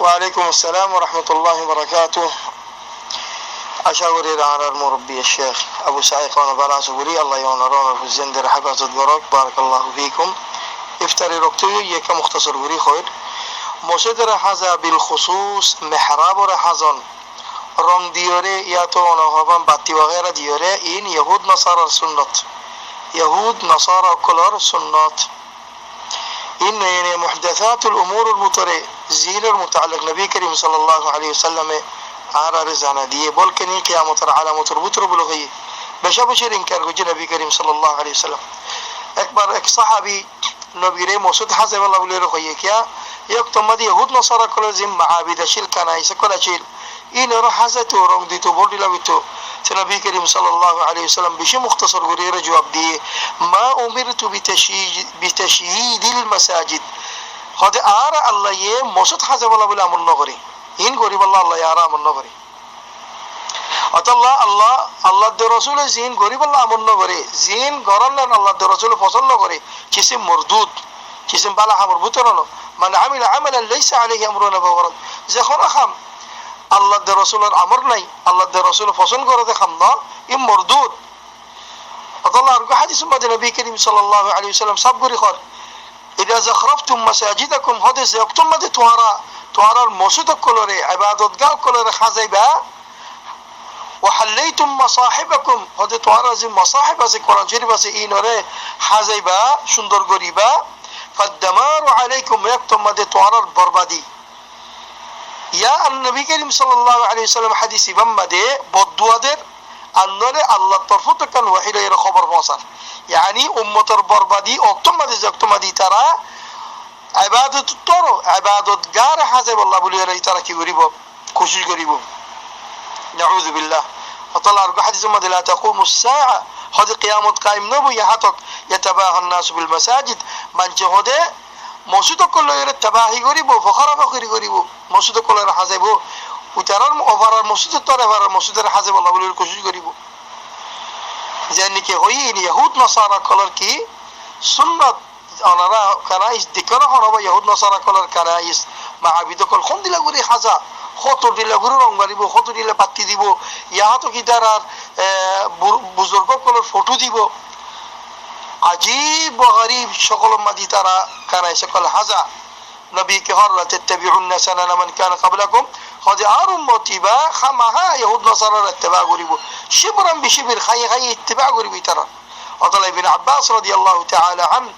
ওয়ালাইকুম আসসালাম ওয়া রাহমাতুল্লাহি ওয়া বারাকাতুহু। আশা করি রাহার মুরব্বী শেখ আবু সাঈদ খান বালাসুরি আল্লাহ ইয়ানারুন হুজেনদের হেফাজত করক। বারাকাল্লাহু ফিকুম। ইফতারি রক্তই ইয়েকা মুখতাসর করি কইর মসজিদের হাজা বিল খুসুস মেহরাবর হাজন রং দিয়রে ইয়াতো অনহবাম বাতি ওয়াগেরা দিয়রে ইন ইহুদ নাসারার সুন্নত, ইহুদ নাসারা কলর সুন্নত। إن محدثات الأمور المطرة زين المتعلق نبي كريم صلى الله عليه وسلم على رزانا دي بول كني قيامة علامة ربطر بلغية بشا بشير إنكار وجه نبي كريم صلى الله عليه وسلم أكبر صحابي نبي ري موسود حسب الله بلغية رخية كيا يكتم مدي يهود نصارى كل زم معابد شيل كنايس كل شيل إن رحزته ورم ديتو بولي لبيتو نبي كريم صلى الله عليه وسلم بشي مختصر غرير جواب دي ما أمرت بتشييد المساجد هذا آراء الله يه موسد حسب الله بلا من نغري إن غريب الله الله يارا من نغري الله ده رسول زين غريب الله من نغري زين غران لن الله ده رسول فصل نغري جسم مردود جسم بالا حمر بطرانو من عمل عملا ليس عليه أمرنا فورد زخون أخم الله ده رسول الأمر ناي الله ده رسول فصل غرد خمنا إم مردود الله أرجو حديث ما النبي كريم صلى الله عليه وسلم صبري خال إذا زخرفتم مساجدكم هذا زيقتم مد توارا الموسد كلره عبادات جاء كلره خزيبا وحليتم مصاحبكم هذا توارا زي مصاحب زي قرآن شريف زي إنوره خزيبا شندر غريبا فالدمار عليكم يقتم مد توارا بربادي يا النبي كريم صلى الله عليه وسلم حديث بمده بدوادر أنه الله طرفته كان وحيد إلى خبر فاصل يعني أمة البربادي أكتم دي ترى عبادة الطرو عبادة جار حسب الله بلي رأي ترى كي غريبه كوشش غريبه نعوذ بالله فطلع رجع حديث ما لا تقوم الساعة هذه قيامة قائم نبو يحتك يتباهى الناس بالمساجد من جهده مسجد كله يرى تباهي غريبه فخرا فخري غريبه مسجد كله يرى حسبه وترى أفر المسجد الطرف أفر المسجد حسب الله بلي كوشش غريبه زين كي هوي يهود نصارى كلر كي سنة أنا را كنايس ذكر هربا يهود نصارى كلر كنايس معابد كل خون دي لغوري حزا خطر دي لغوري رنگاريبو خطر دي لباتي ديبو يها تو كي دارار بزرگو كلر فوتو ديبو عجيب وغريب شغل مدي ترى كنايس كل حزا نبي كهر لا تتبعون سنن من كان قبلكم هذه أرم موتيبا خمها يهود نصارى اتباع غريبو شبرا بشبر خي اتباع غريبو ترى وطلع ابن عباس رضي الله تعالى عنه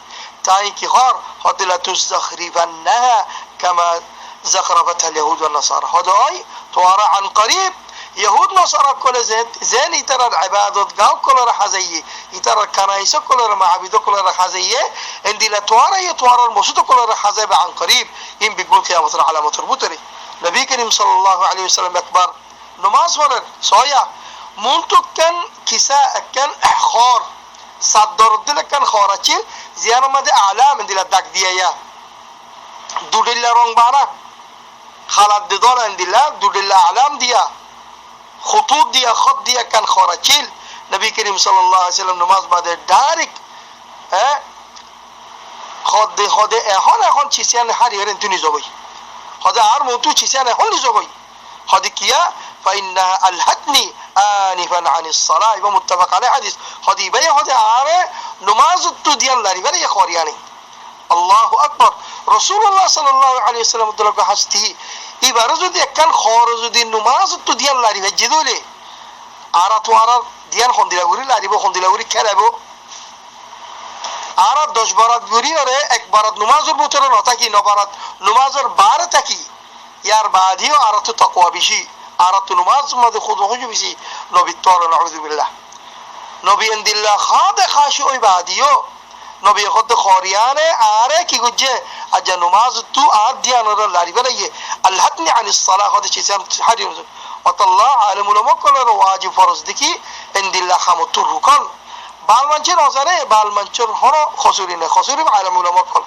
تاي كهر هذه لا تزخرفنها كما زخرفتها اليهود والنصارى هذا أي توارى عن قريب يهود نصارى كل زين ترى العبادات قاو كل رحزيه ترى الكنائس كل معابد كل رحزيه عندي لا توارى المسجد كل رحزيه عن قريب إن بيقول قيامة علامة تربطري نبي كريم صلى الله عليه وسلم أكبر نماز فرد صايا مونتو كان كساء كان خار صدر دل كان خارجيل زيانة ما دي أعلام عندي لا دك ديا دودل رونغ بانا خالد دول عندي لا دودل أعلام ديا خطوط ديا خط ديا كان خارجيل نبي كريم صلى الله عليه وسلم نماز بعد دارك خد هون چیزیان هر یارن تونی زوی هذا عار موتو چیزیان هون زوی هذا كيا فإنها ألهتني آنفا عن الصلاة يبقى متفق عليه حديث هذا يبقى هذا عار نماز التوديان لاري بلا يخورياني الله أكبر رسول الله صلى الله عليه وسلم دلوك حسته يبقى رزو دي كان خورزو دي نماز التوديان لاري بجدو لي عارت وعرار ديان خندلا غوري لاري بو خندلا غوري كربو عارت دش بارات غوري اره এক بارات نماز البوتر نتا کی نبارات نماز بار تکی यार बादियो आरत तकवा बिशी आरत नमाज मद खुद खुज बिशी नबी तोर नऊज़ु बिल्लाह नबी अंदिल्ला खाद खाशो बादियो नबी खुद खौरियाने आरे की गुज्जे अजा नमाज तू आदिया नर लारी बलये अल्हतनी अन الصلاه खुद चीज़ हरी वतल्ला आलम उलमकल वाजिब फर्ज दिकी अंदिल्ला खमत रुकन बाल मंचर हजारे बाल मंचर हरो खसुरी आलम उलमकल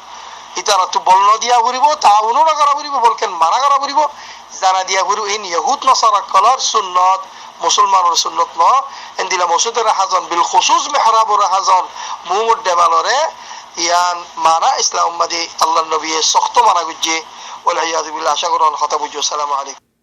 ইতারা তো বলন দিয়া ঘুরিব তা উনুরা করা ঘুরিব বলকেন মানা করা ঘুরিব জানা দিয়া ঘুরু ইন ইহুদ নসারা কলার সুন্নত মুসলমানের সুন্নত ন এন্দিলা মসজিদের হাজান বিল খুসুস মেহরাবুর হাজান মুমুদ দেবালরে ইয়ান মানা ইসলাম মাদি আল্লাহ নবী সখত মানা গুজে ওয়াল ইয়াযু বিল্লাহ। আশা করি কথা বুঝছো। আসসালামু আলাইকুম।